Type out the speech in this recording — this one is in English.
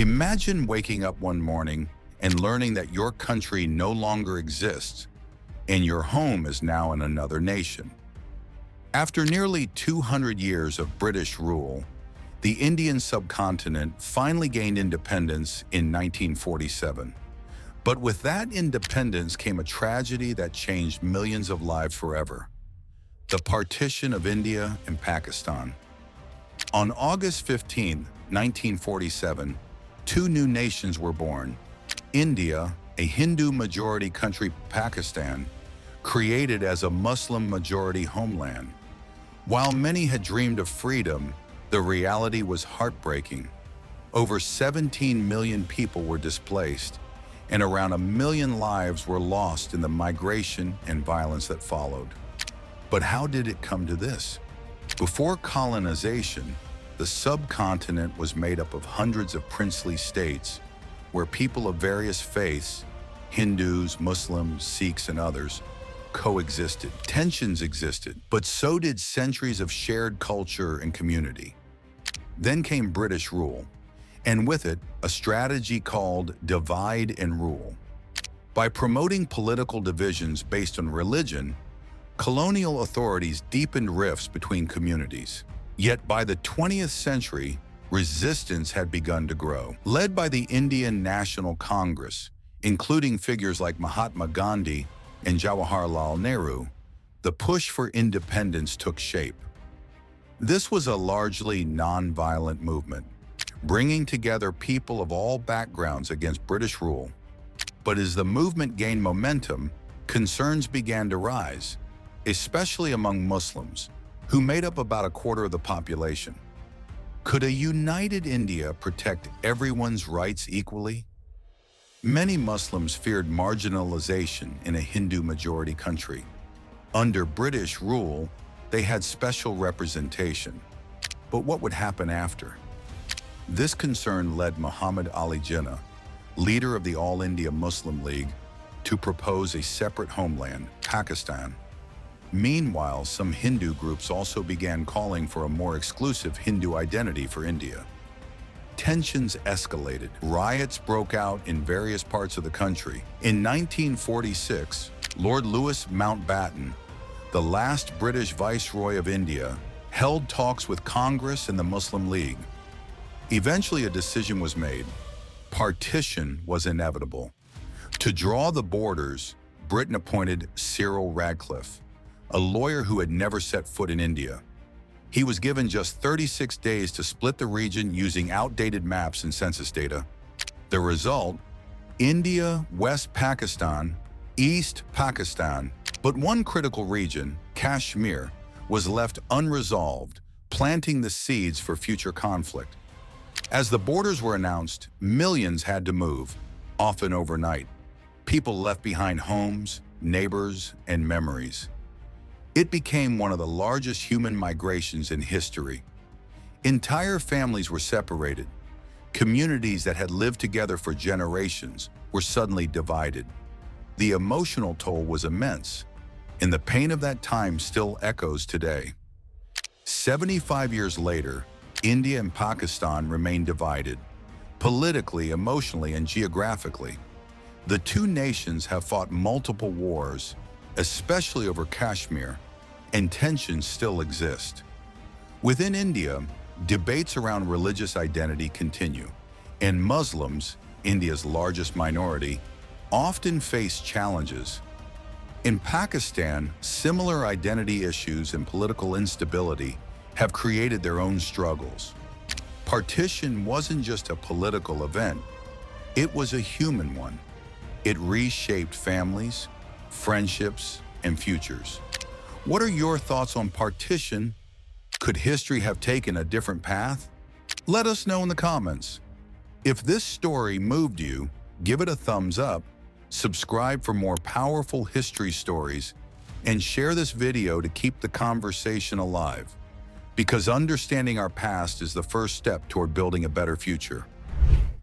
Imagine waking up one morning and learning that your country no longer exists and your home is now in another nation. After nearly 200 years of British rule, the Indian subcontinent finally gained independence in 1947. But with that independence came a tragedy that changed millions of lives forever: the partition of India and Pakistan. On August 15, 1947, two new nations were born: India, a Hindu-majority country; Pakistan, created as a Muslim-majority homeland. While many had dreamed of freedom, the reality was heartbreaking. Over 17 million people were displaced, and around 1 million lives were lost in the migration and violence that followed. But how did it come to this? Before colonization, the subcontinent was made up of hundreds of princely states where people of various faiths, Hindus, Muslims, Sikhs, and others, coexisted. Tensions existed, but so did centuries of shared culture and community. Then came British rule, and with it, a strategy called divide and rule. By promoting political divisions based on religion, colonial authorities deepened rifts between communities. Yet by the 20th century, resistance had begun to grow. Led by the Indian National Congress, including figures like Mahatma Gandhi and Jawaharlal Nehru, the push for independence took shape. This was a largely non-violent movement, bringing together people of all backgrounds against British rule. But as the movement gained momentum, concerns began to rise, especially among Muslims, who made up about a quarter of the population. Could a united India protect everyone's rights equally? Many Muslims feared marginalization in a Hindu-majority country. Under British rule, they had special representation. But what would happen after? This concern led Muhammad Ali Jinnah, leader of the All India Muslim League, to propose a separate homeland, Pakistan. Meanwhile, some Hindu groups also began calling for a more exclusive Hindu identity for India. Tensions escalated. Riots broke out in various parts of the country. In 1946, Lord Louis Mountbatten, the last British Viceroy of India, held talks with Congress and the Muslim League. Eventually, a decision was made. Partition was inevitable. To draw the borders, Britain appointed Cyril Radcliffe, a lawyer who had never set foot in India. He was given just 36 days to split the region using outdated maps and census data. The result: India, West Pakistan, East Pakistan. But one critical region, Kashmir, was left unresolved, planting the seeds for future conflict. As the borders were announced, millions had to move, often overnight. People left behind homes, neighbors, and memories. It became one of the largest human migrations in history. Entire families were separated. Communities that had lived together for generations were suddenly divided. The emotional toll was immense, and the pain of that time still echoes today. 75 years later, India and Pakistan remain divided, politically, emotionally, and geographically. The two nations have fought multiple wars, especially over Kashmir, and tensions still exist. Within India, debates around religious identity continue, and Muslims, India's largest minority, often face challenges. In Pakistan, similar identity issues and political instability have created their own struggles. Partition wasn't just a political event, it was a human one. It reshaped families, friendships, and futures. What are your thoughts on partition? Could history have taken a different path? Let us know in the comments. If this story moved you, give it a thumbs up, subscribe for more powerful history stories, and share this video to keep the conversation alive. Because understanding our past is the first step toward building a better future.